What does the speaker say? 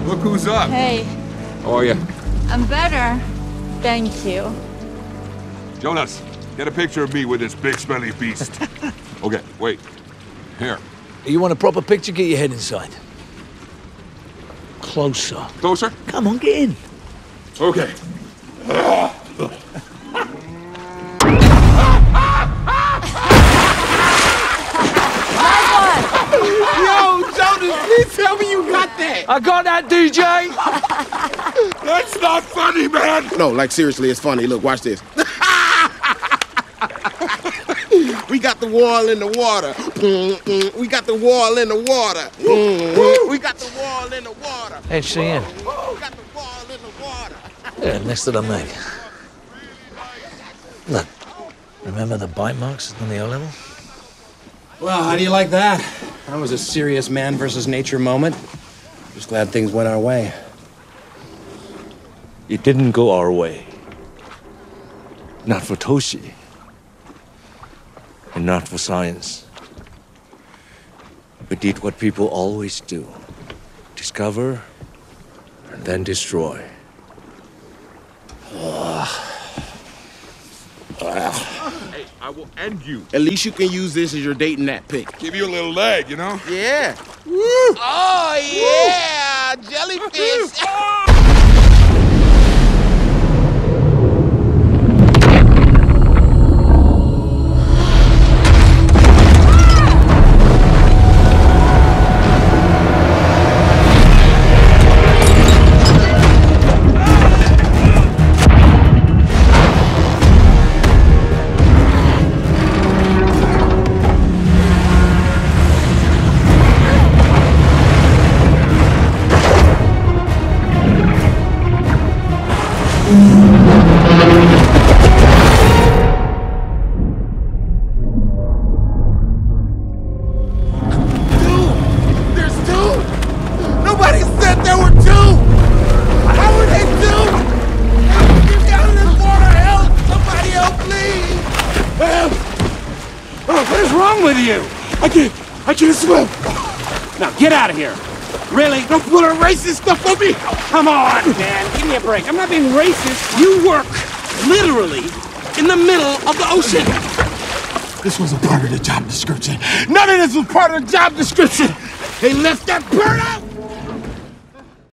Look who's up. Hey. How are you? I'm better. Thank you. Jonas, get a picture of me with this big smelly beast. Okay, wait. Here. You want a proper picture? Get your head inside. Closer. Closer? Come on, get in. Okay. Yo, Jonas, please tell me you got that. I got that, DJ. That's not funny, man. No, like seriously, it's funny. Look, watch this. We got the wall in the water. We got the wall in the water. We got the wall in the water. Hey, Cena. We got the wall in the water. Yeah, next to the Meg. Look, remember the bite marks on the O-level? Well, how do you like that? That was a serious man versus nature moment. Just glad things went our way. It didn't go our way. Not for Toshi. And not for science. We did what people always do. Discover, and then destroy. Hey, I will end you. At least you can use this as your dating that pic. Give you a little leg, you know? Yeah. Woo. Oh, yeah. Jellyfish. I can't swim. Now, get out of here. Really? Don't put a racist stuff on me. Come on, man. Give me a break. I'm not being racist. You work literally in the middle of the ocean. This wasn't part of the job description. None of this was part of the job description. They left that bird out.